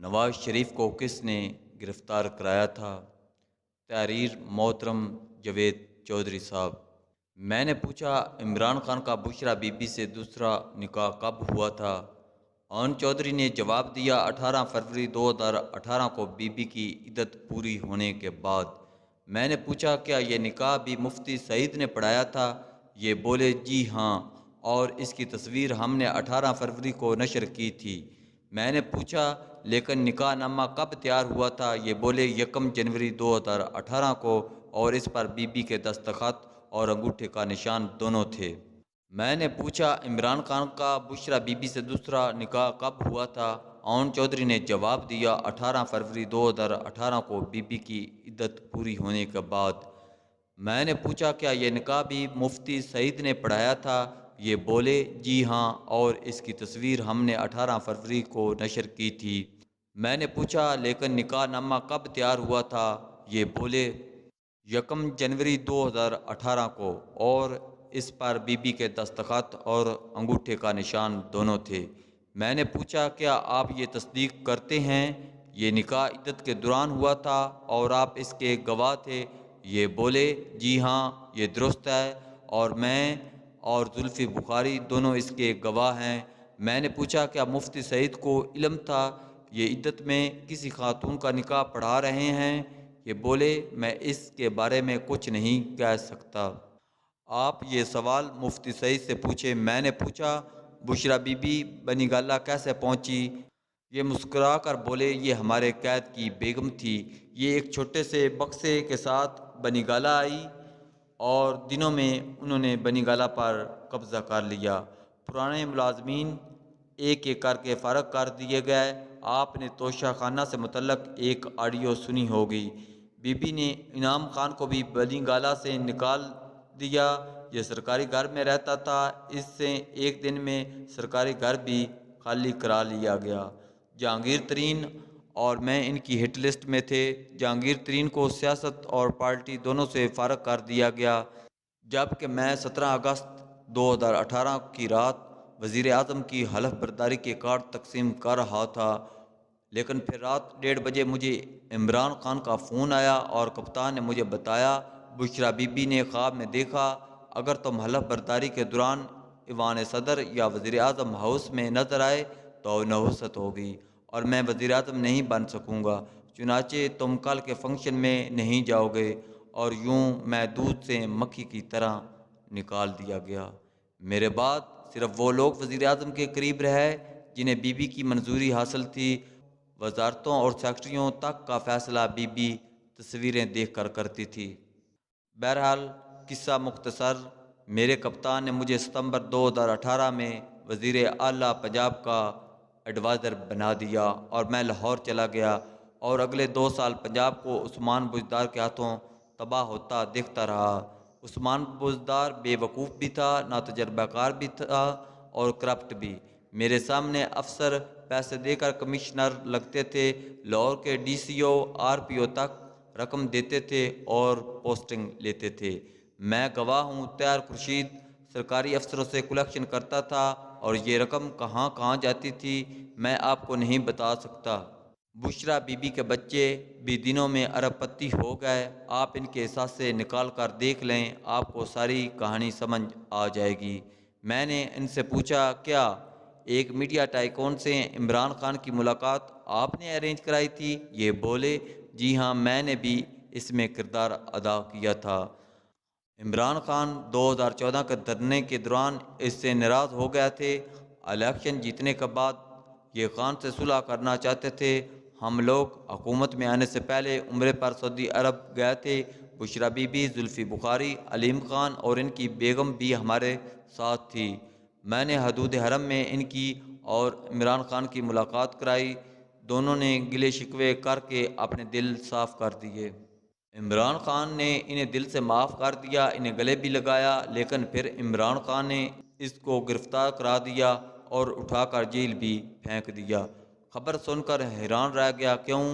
نواز شریف کو کس نے گرفتار کرایا تھا؟ تحریر محترم جاوید چودھری صاحب۔ میں نے پوچھا، عمران خان کا بشرا بی بی سے دوسرا نکاح کب ہوا تھا؟ ان چودھری نے جواب دیا، 18 فروری 2018 کو بی بی کی عدت پوری ہونے کے بعد۔ میں نے پوچھا، کیا یہ نکاح بھی مفتی سعید نے پڑھایا تھا؟ یہ بولے، جی ہاں، اور اس کی تصویر ہم نے 18 فروری کو نشر کی تھی۔ میں نے پوچھا، لیکن نکاح نامہ کب تیار ہوا تھا؟ یہ بولے، 1 جنوری 2018 کو، اور اس پر بی بی کے دستخط اور انگوٹھے کا نشان دونوں تھے۔ میں نے پوچھا، عمران خان کا بشرا بی بی سے دوسرا نکاح کب ہوا تھا؟ ان چودھری نے جواب دیا، 18 فروری 2018 کو، بی بی کی عدت پوری ہونے کے بعد۔ میں نے پوچھا، کیا یہ نکاح بھی مفتی سعید نے پڑھایا تھا؟ یہ بولے، جی ہاں، اور اس کی تصویر ہم نے 18 فروری کو نشر کی تھی۔ میں نے پوچھا، لیکن نکاح نامہ کب تیار ہوا تھا؟ یہ بولے، 1 جنوری 2018 کو، اور اس پر بی بی کے دستخط اور انگوٹھے کا نشان دونوں تھے۔ میں نے پوچھا، کیا آپ یہ تصدیق کرتے ہیں یہ نکاح عدت کے دوران ہوا تھا اور آپ اس کے گواہ تھے؟ یہ بولے، جی ہاں، یہ درست ہے، اور میں اور زلفی بخاری دونوں اس کے گواہ ہیں۔ میں نے پوچھا، کیا مفتی سعید کو علم تھا یہ عدت میں کسی خاتون کا نکاح پڑھا رہے ہیں؟ یہ بولے، میں اس کے بارے میں کچھ نہیں کہہ سکتا۔ آپ یہ سوال مفتی سعید سے پوچھیں۔ میں نے پوچھا، بشرا بی بی بنی گالہ کیسے پہنچی؟ یہ مسکرا کر بولے، یہ ہمارے قید کی بیگم تھی۔ یہ ایک چھوٹے سے بکسے کے ساتھ بنی گالہ آئی، اور دنوں میں انہوں نے بنی گالہ پر قبضہ کر لیا۔ پرانے ملازمین ایک ایک کر کے فارغ کر دیے گئے۔ آپ نے توشہ خانہ سے متعلق ایک آڈیو سنی ہوگی۔ بی بی نے انعام خان کو بھی بنی گالہ سے نکال دیا۔ یہ سرکاری گھر میں رہتا تھا، اس سے ایک دن میں سرکاری گھر بھی خالی کرا لیا گیا۔ جہانگیر ترین اور میں ان کی ہٹ لسٹ میں تھے۔ جہانگیر ترین کو سیاست اور پارٹی دونوں سے فارغ کر دیا گیا، جبکہ میں 17 اگست 2018 کی رات وزیر اعظم کی حلف برداری کے کارڈ تقسیم کر رہا تھا، لیکن پھر رات 1:30 بجے مجھے عمران خان کا فون آیا اور کپتان نے مجھے بتایا، بشرا بی بی نے خواب میں دیکھا، اگر تم حلف برداری کے دوران ایوان صدر یا وزیر اعظم ہاؤس میں نظر آئے تو نحوست ہوگی اور میں وزیر اعظم نہیں بن سکوں گا، چنانچہ تم کل کے فنکشن میں نہیں جاؤ گے۔ اور یوں میں دودھ سے مکھی کی طرح نکال دیا گیا۔ میرے بعد صرف وہ لوگ وزیر اعظم کے قریب رہے جنہیں بی بی کی منظوری حاصل تھی۔ وزارتوں اور سیکرٹریوں تک کا فیصلہ بی بی تصویریں دیکھ کر کرتی تھی۔ بہرحال قصہ مختصر، میرے کپتان نے مجھے ستمبر 2018 میں وزیر اعلیٰ پنجاب کا ایڈوائزر بنا دیا اور میں لاہور چلا گیا، اور اگلے 2 سال پنجاب کو عثمان بزدار کے ہاتھوں تباہ ہوتا دیکھتا رہا۔ عثمان بزدار بے وقوف بھی تھا، ناتجربہ کار بھی تھا، اور کرپٹ بھی۔ میرے سامنے افسر پیسے دے کر کمشنر لگتے تھے، لاہور کے D C O R P او تک رقم دیتے تھے اور پوسٹنگ لیتے تھے۔ میں گواہ ہوں، طاہر خورشید سرکاری افسروں سے کلیکشن کرتا تھا، اور یہ رقم کہاں کہاں جاتی تھی میں آپ کو نہیں بتا سکتا۔ بشرا بی بی کے بچے بھی دنوں میں ارب پتی ہو گئے۔ آپ ان کے اثاثے نکال کر دیکھ لیں، آپ کو ساری کہانی سمجھ آ جائے گی۔ میں نے ان سے پوچھا، کیا ایک میڈیا ٹائکون سے عمران خان کی ملاقات آپ نے ارینج کرائی تھی؟ یہ بولے، جی ہاں، میں نے بھی اس میں کردار ادا کیا تھا۔ عمران خان 2014 کے دھرنے کے دوران اس سے ناراض ہو گئے تھے۔ الیکشن جیتنے کے بعد یہ خان سے صلح کرنا چاہتے تھے۔ ہم لوگ حکومت میں آنے سے پہلے عمرے پر سعودی عرب گئے تھے۔ بشرا بی بی، زلفی بخاری، علیم خان اور ان کی بیگم بھی ہمارے ساتھ تھی۔ میں نے حدود حرم میں ان کی اور عمران خان کی ملاقات کرائی۔ دونوں نے گلے شکوے کر کے اپنے دل صاف کر دیے۔ عمران خان نے انہیں دل سے معاف کر دیا، انہیں گلے بھی لگایا، لیکن پھر عمران خان نے اس کو گرفتار کرا دیا اور اٹھا کر جیل بھی پھینک دیا۔ خبر سن کر حیران رہ گیا، کیوں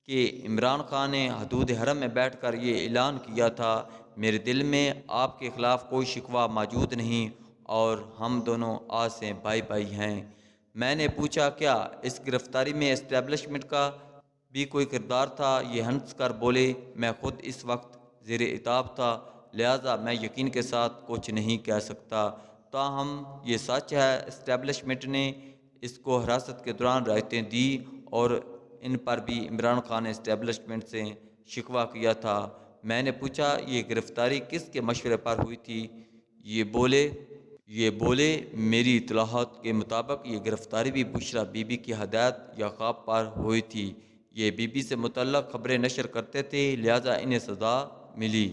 کہ عمران خان نے حدود حرم میں بیٹھ کر یہ اعلان کیا تھا، میرے دل میں آپ کے خلاف کوئی شکوہ موجود نہیں، اور ہم دونوں آج سے بھائی بھائی ہیں۔ میں نے پوچھا کیا اس گرفتاری میں اسٹیبلشمنٹ کا بھی کوئی کردار تھا؟ یہ ہنس کر بولے میں خود اس وقت زیر عتاب تھا، لہٰذا میں یقین کے ساتھ کچھ نہیں کہہ سکتا۔ تاہم یہ سچ ہے اسٹیبلشمنٹ نے اس کو حراست کے دوران رعایتیں دی اور ان پر بھی عمران خان نے اسٹیبلشمنٹ سے شکوہ کیا تھا۔ میں نے پوچھا یہ گرفتاری کس کے مشورے پر ہوئی تھی؟ یہ بولے میری اطلاعات کے مطابق یہ گرفتاری بھی بشریٰ بی بی کی ہدایت یا خواب پر ہوئی تھی۔ یہ بی بی سے متعلق خبریں نشر کرتے تھے، لہٰذا انہیں سزا ملی۔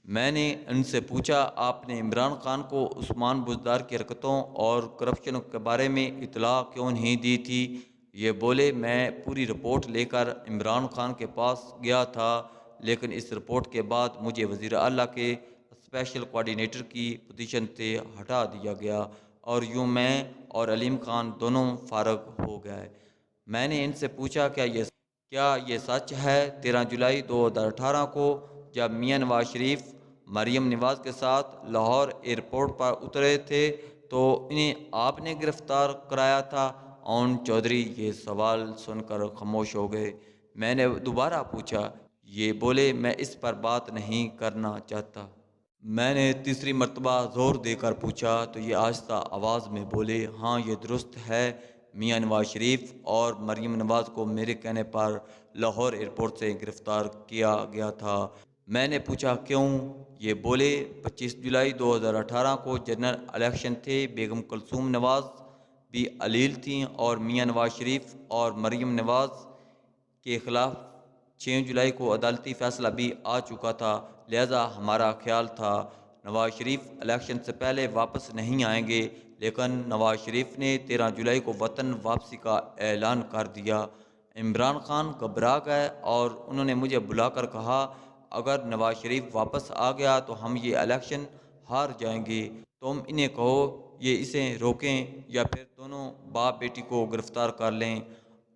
میں نے ان سے پوچھا آپ نے عمران خان کو عثمان بزدار کی حرکتوں اور کرپشن کے بارے میں اطلاع کیوں نہیں دی تھی؟ یہ بولے میں پوری رپورٹ لے کر عمران خان کے پاس گیا تھا، لیکن اس رپورٹ کے بعد مجھے وزیر اعلیٰ کے اسپیشل کوآرڈینیٹر کی پوزیشن سے ہٹا دیا گیا اور یوں میں اور علیم خان دونوں فارغ ہو گئے۔ میں نے ان سے پوچھا کیا یہ سچ ہے 13 جولائی 2018 کو جب میاں نواز شریف مریم نواز کے ساتھ لاہور ایئرپورٹ پر اترے تھے تو انہیں آپ نے گرفتار کرایا تھا؟ اون چودھری یہ سوال سن کر خاموش ہو گئے۔ میں نے دوبارہ پوچھا، یہ بولے میں اس پر بات نہیں کرنا چاہتا۔ میں نے تیسری مرتبہ زور دے کر پوچھا تو یہ آہستہ آواز میں بولے ہاں یہ درست ہے، میاں نواز شریف اور مریم نواز کو میرے کہنے پر لاہور ایئرپورٹ سے گرفتار کیا گیا تھا۔ میں نے پوچھا کیوں؟ یہ بولے 25 جولائی 2018 کو جنرل الیکشن تھے، بیگم کلثوم نواز بھی علیل تھیں اور میاں نواز شریف اور مریم نواز کے خلاف 6 جولائی کو عدالتی فیصلہ بھی آ چکا تھا، لہذا ہمارا خیال تھا نواز شریف الیکشن سے پہلے واپس نہیں آئیں گے، لیکن نواز شریف نے 13 جولائی کو وطن واپسی کا اعلان کر دیا۔ عمران خان گھبرا گئے اور انہوں نے مجھے بلا کر کہا اگر نواز شریف واپس آ گیا تو ہم یہ الیکشن ہار جائیں گے، تم انہیں کہو یہ اسے روکیں یا پھر دونوں باپ بیٹی کو گرفتار کر لیں۔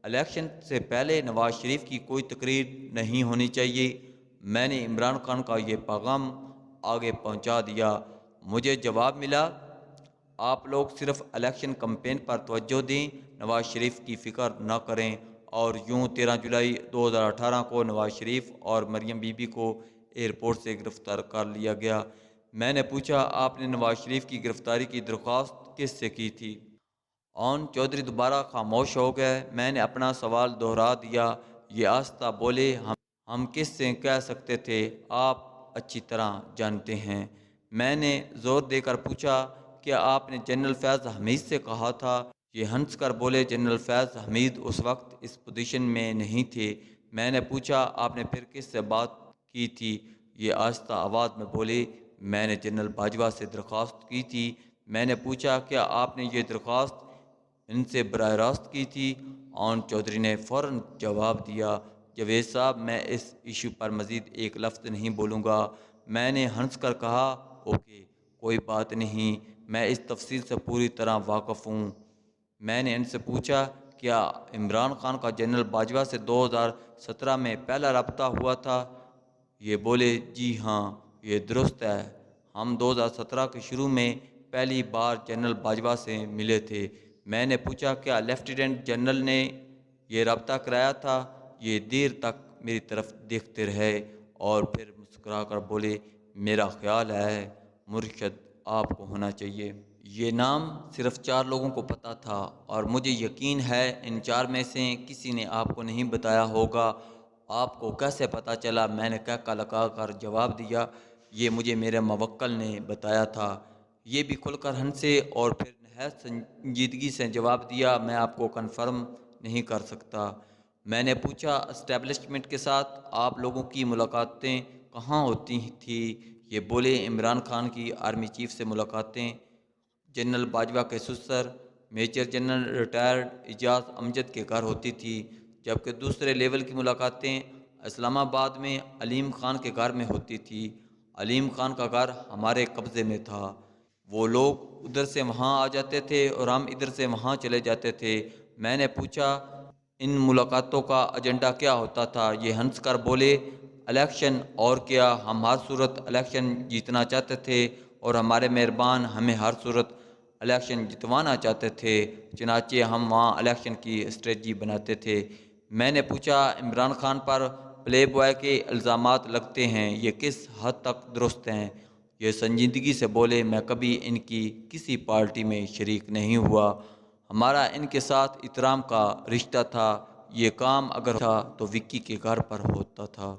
الیکشن سے پہلے نواز شریف کی کوئی تقریر نہیں ہونی چاہیے۔ میں نے عمران خان کا یہ پیغام آگے پہنچا دیا۔ مجھے جواب ملا آپ لوگ صرف الیکشن کمپین پر توجہ دیں، نواز شریف کی فکر نہ کریں، اور یوں 13 جولائی 2018 کو نواز شریف اور مریم بی بی کو ایئرپورٹ سے گرفتار کر لیا گیا۔ میں نے پوچھا آپ نے نواز شریف کی گرفتاری کی درخواست کس سے کی تھی؟ اون چودھری دوبارہ خاموش ہو گئے۔ میں نے اپنا سوال دہرا دیا۔ یہ آہستہ بولے ہم کس سے کہہ سکتے تھے، آپ اچھی طرح جانتے ہیں۔ میں نے زور دے کر پوچھا کیا آپ نے جنرل فیض حمید سے کہا تھا؟ یہ ہنس کر بولے جنرل فیض حمید اس وقت اس پوزیشن میں نہیں تھے۔ میں نے پوچھا آپ نے پھر کس سے بات کی تھی؟ یہ آہستہ آواز میں بولے میں نے جنرل باجوہ سے درخواست کی تھی۔ میں نے پوچھا کیا آپ نے یہ درخواست ان سے براہ راست کی تھی؟ اون چودھری نے فوراً جواب دیا جاوید صاحب میں اس ایشو پر مزید ایک لفظ نہیں بولوں گا۔ میں نے ہنس کر کہا اوکے کوئی بات نہیں، میں اس تفصیل سے پوری طرح واقف ہوں۔ میں نے ان سے پوچھا کیا عمران خان کا جنرل باجوہ سے 2017 میں پہلا رابطہ ہوا تھا؟ یہ بولے جی ہاں یہ درست ہے، ہم 2017 کے شروع میں پہلی بار جنرل باجوہ سے ملے تھے۔ میں نے پوچھا کیا لیفٹیننٹ جنرل نے یہ رابطہ کرایا تھا؟ یہ دیر تک میری طرف دیکھتے رہے اور پھر مسکرا کر بولے میرا خیال ہے مرشد آپ کو ہونا چاہیے۔ یہ نام صرف 4 لوگوں کو پتہ تھا اور مجھے یقین ہے ان 4 میں سے کسی نے آپ کو نہیں بتایا ہوگا۔ آپ کو کیسے پتہ چلا؟ میں نے کہکا لگا کر جواب دیا یہ مجھے میرے موکل نے بتایا تھا۔ یہ بھی کھل کر ہنسے اور پھر نہایت سنجیدگی سے جواب دیا میں آپ کو کنفرم نہیں کر سکتا۔ میں نے پوچھا اسٹیبلشمنٹ کے ساتھ آپ لوگوں کی ملاقاتیں کہاں ہوتی تھیں؟ یہ بولے عمران خان کی آرمی چیف سے ملاقاتیں جنرل باجوہ کے سسر میجر جنرل ریٹائرڈ اعجاز امجد کے گھر ہوتی تھی، جبکہ دوسرے لیول کی ملاقاتیں اسلام آباد میں علیم خان کے گھر میں ہوتی تھی۔ علیم خان کا گھر ہمارے قبضے میں تھا، وہ لوگ ادھر سے وہاں آ جاتے تھے اور ہم ادھر سے وہاں چلے جاتے تھے۔ میں نے پوچھا ان ملاقاتوں کا ایجنڈا کیا ہوتا تھا؟ یہ ہنس کر بولے الیکشن، اور کیا، ہم ہر صورت الیکشن جیتنا چاہتے تھے اور ہمارے مہربان ہمیں ہر صورت الیکشن جتوانا چاہتے تھے، چنانچہ ہم وہاں الیکشن کی اسٹریٹجی بناتے تھے۔ میں نے پوچھا، عمران خان پر پلے بوائے کے الزامات لگتے ہیں، یہ کس حد تک درست ہیں؟ یہ سنجیدگی سے بولے، میں کبھی ان کی کسی پارٹی میں شریک نہیں ہوا، ہمارا ان کے ساتھ احترام کا رشتہ تھا، یہ کام اگر تھا تو وکی کے گھر پر ہوتا تھا۔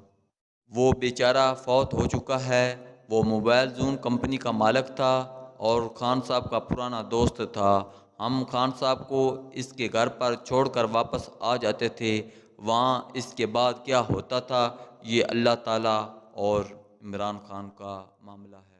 وہ بیچارہ فوت ہو چکا ہے، وہ موبائل زون کمپنی کا مالک تھا اور خان صاحب کا پرانا دوست تھا۔ ہم خان صاحب کو اس کے گھر پر چھوڑ کر واپس آ جاتے تھے، وہاں اس کے بعد کیا ہوتا تھا یہ اللہ تعالیٰ اور عمران خان کا معاملہ ہے۔